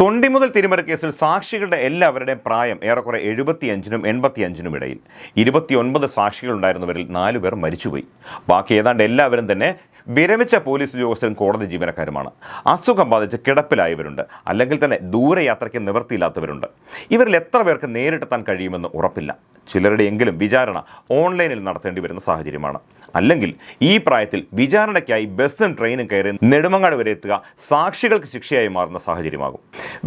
തൊണ്ടി മുതൽ തിരുമല കേസിൽ സാക്ഷികളുടെ എല്ലാവരുടെയും പ്രായം ഏറെക്കുറെ 75-നും 85-നും ഇടയിൽ. 29 സാക്ഷികളുണ്ടായിരുന്നവരിൽ 4 പേർ മരിച്ചുപോയി. ബാക്കി ഏതാണ്ട് എല്ലാവരും തന്നെ വിരമിച്ച പോലീസ് ഉദ്യോഗസ്ഥരും കോടതി ജീവനക്കാരുമാണ്. അസുഖം ബാധിച്ച് കിടപ്പിലായവരുണ്ട്, അല്ലെങ്കിൽ തന്നെ ദൂരയാത്രയ്ക്ക് നിവൃത്തിയില്ലാത്തവരുണ്ട്. ഇവരിൽ എത്ര പേർക്ക് നേരിട്ടെത്താൻ കഴിയുമെന്ന് ഉറപ്പില്ല. ചിലരുടെയെങ്കിലും വിചാരണ ഓൺലൈനിൽ നടത്തേണ്ടി വരുന്ന സാഹചര്യമാണ്. അല്ലെങ്കിൽ ഈ പ്രായത്തിൽ വിചാരണയ്ക്കായി ബസ്സും ട്രെയിനും കയറി നെടുമങ്ങാട് വരെ എത്തുക സാക്ഷികൾക്ക് ശിക്ഷയായി മാറുന്ന സാഹചര്യമാകും.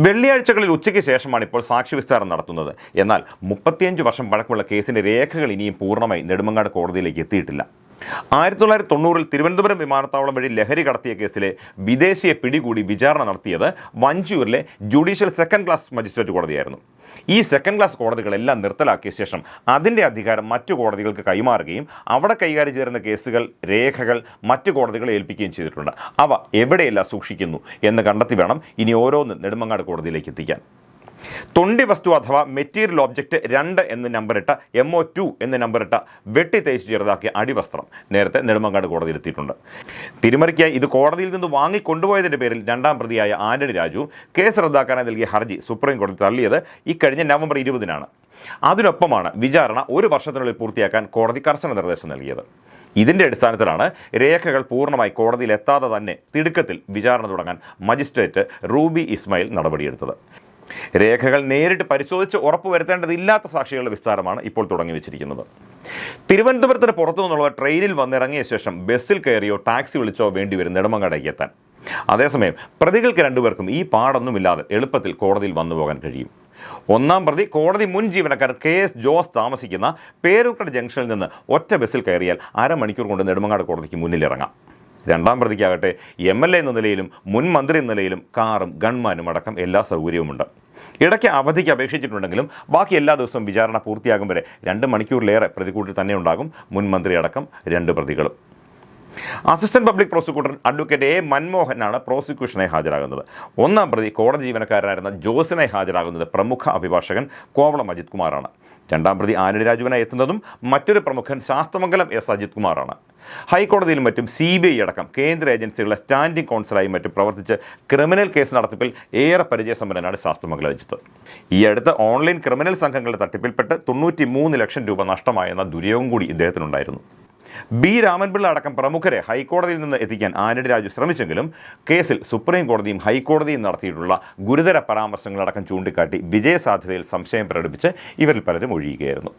വെള്ളിയാഴ്ചകളിൽ ഉച്ചയ്ക്ക് ശേഷമാണ് ഇപ്പോൾ സാക്ഷി വിസ്താരം നടത്തുന്നത്. എന്നാൽ 35 വർഷം പഴക്കമുള്ള കേസിൻ്റെ രേഖകൾ ഇനിയും പൂർണ്ണമായി നെടുമങ്ങാട് കോടതിയിലേക്ക് എത്തിയിട്ടില്ല. 1990-ൽ തിരുവനന്തപുരം വിമാനത്താവളം വഴി ലഹരി കടത്തിയ കേസിലെ വിദേശിയെ പിടികൂടി വിചാരണ നടത്തിയത് വഞ്ചിയൂരിലെ ജുഡീഷ്യൽ സെക്കൻഡ് ക്ലാസ് മജിസ്ട്രേറ്റ് കോടതിയായിരുന്നു. ഈ സെക്കൻഡ് ക്ലാസ് കോടതികളെല്ലാം നിർത്തലാക്കിയ ശേഷം അതിൻ്റെ അധികാരം മറ്റു കോടതികൾക്ക് കൈമാറുകയും അവിടെ കൈകാര്യം ചെയ്യുന്ന കേസുകൾ, രേഖകൾ മറ്റു കോടതികളെ ഏൽപ്പിക്കുകയും ചെയ്തിട്ടുണ്ട്. അവ എവിടെയെല്ലാം സൂക്ഷിക്കുന്നു എന്ന് കണ്ടെത്തി വേണം ഇനി ഓരോന്ന് നെടുമങ്ങാട് കോടതിയിലേക്ക് എത്തിക്കാൻ. തൊണ്ടി വസ്തു അഥവാ മെറ്റീരിയൽ ഒബ്ജക്റ്റ് 2 എന്ന് നമ്പറിട്ട MO2 എന്ന് നമ്പറിട്ട വെട്ടി തേച്ച് ചെറുതാക്കിയ അടിവസ്ത്രം നേരത്തെ നെടുമങ്ങാട് കോടതിയിലെത്തിയിട്ടുണ്ട്. തിരുമലയ്ക്കായി ഇത് കോടതിയിൽ നിന്ന് വാങ്ങിക്കൊണ്ടുപോയതിൻ്റെ പേരിൽ 2ാം പ്രതിയായ ആന്റണി രാജു കേസ് റദ്ദാക്കാനായി നൽകിയ ഹർജി സുപ്രീം കോടതി തള്ളിയത് ഇക്കഴിഞ്ഞ നവംബർ 20-നാണ്. അതിനൊപ്പമാണ് വിചാരണ 1 വർഷത്തിനുള്ളിൽ പൂർത്തിയാക്കാൻ കോടതി കർശന നിർദ്ദേശം നൽകിയത്. ഇതിൻ്റെ അടിസ്ഥാനത്തിലാണ് രേഖകൾ പൂർണ്ണമായി കോടതിയിൽ എത്താതെ തന്നെ തിടുക്കത്തിൽ വിചാരണ തുടങ്ങാൻ മജിസ്ട്രേറ്റ് റൂബി ഇസ്മായിൽ നടപടിയെടുത്തത്. രേഖകൾ നേരിട്ട് പരിശോധിച്ച് ഉറപ്പുവരുത്തേണ്ടതില്ലാത്ത സാക്ഷികളുടെ വിസ്താരമാണ് ഇപ്പോൾ തുടങ്ങി വെച്ചിരിക്കുന്നത്. തിരുവനന്തപുരത്തിന് പുറത്തു നിന്നുള്ളവർ ട്രെയിനിൽ വന്നിറങ്ങിയ ശേഷം ബസ്സിൽ കയറിയോ ടാക്സി വിളിച്ചോ വേണ്ടിവരും നെടുമങ്ങാടേക്ക് എത്താൻ. അതേസമയം പ്രതികൾക്ക് 2 പേർക്കും ഈ പാടൊന്നുമില്ലാതെ എളുപ്പത്തിൽ കോടതിയിൽ വന്നു പോകാൻ കഴിയും. 1ാം പ്രതി കോടതി മുൻ ജീവനക്കാരൻ KS ജോസ് താമസിക്കുന്ന പേരൂർക്കട ജംഗ്ഷനിൽ നിന്ന് ഒറ്റ ബസ്സിൽ കയറിയാൽ അരമണിക്കൂർ കൊണ്ട് നെടുമങ്ങാട് കോടതിക്ക് മുന്നിലിറങ്ങാം. 2ാം പ്രതിക്കാകട്ടെ MLA എന്ന നിലയിലും മുൻ മന്ത്രി എന്ന നിലയിലും കാറും ഗൺമാനും അടക്കം എല്ലാ സൗകര്യവുമുണ്ട്. ഇടയ്ക്ക് അവധിക്ക് അപേക്ഷിച്ചിട്ടുണ്ടെങ്കിലും ബാക്കി എല്ലാ ദിവസവും വിചാരണ പൂർത്തിയാകും വരെ 2 മണിക്കൂറിലേറെ പ്രതികൂട്ടിൽ തന്നെ ഉണ്ടാകും മുൻ മന്ത്രി അടക്കം 2 പ്രതികളും. Assistant public prosecutor advocate A മൻമോഹനാണ് പ്രോസിക്യൂഷനായി ഹാജരാകുന്നത്. 1ാം പ്രതി കോടതി ജീവനക്കാരനായിരുന്ന ജോസിനായി ഹാജരാകുന്നത് പ്രമുഖ അഭിഭാഷകൻ കോവളം അജിത് കുമാറാണ്. 2ാം പ്രതി ആന്റണി രാജുവിനായി എത്തുന്നതും മറ്റൊരു പ്രമുഖൻ ശാസ്തമംഗലം S അജിത് കുമാറാണ്. ഹൈക്കോടതിയിലും മറ്റും CBI അടക്കം കേന്ദ്ര ഏജൻസികളുടെ സ്റ്റാൻഡിംഗ് കൗൺസിലായി മറ്റും പ്രവർത്തിച്ച് ക്രിമിനൽ കേസ് നടത്തിപ്പിൽ ഏറെ പരിചയസമ്പന്നനാണ് ശാസ്തമംഗലം അജിത്ത്. ഈ അടുത്ത് ഓൺലൈൻ ക്രിമിനൽ സംഘങ്ങളുടെ തട്ടിപ്പിൽപ്പെട്ട് 93 ലക്ഷം രൂപ നഷ്ടമായെന്ന ദുര്യോഗം കൂടി ഇദ്ദേഹത്തിനുണ്ടായിരുന്നു. B രാമൻപിള്ള അടക്കം പ്രമുഖരെ ഹൈക്കോടതിയിൽ നിന്ന് എത്തിക്കാൻ ആന്റണി രാജു ശ്രമിച്ചെങ്കിലും കേസിൽ സുപ്രീം കോടതിയും ഹൈക്കോടതിയും നടത്തിയിട്ടുള്ള ഗുരുതര പരാമർശങ്ങളടക്കം ചൂണ്ടിക്കാട്ടി വിജയസാധ്യതയിൽ സംശയം പ്രകടിപ്പിച്ച് ഇവരിൽ പലരും ഒഴിയുകയായിരുന്നു.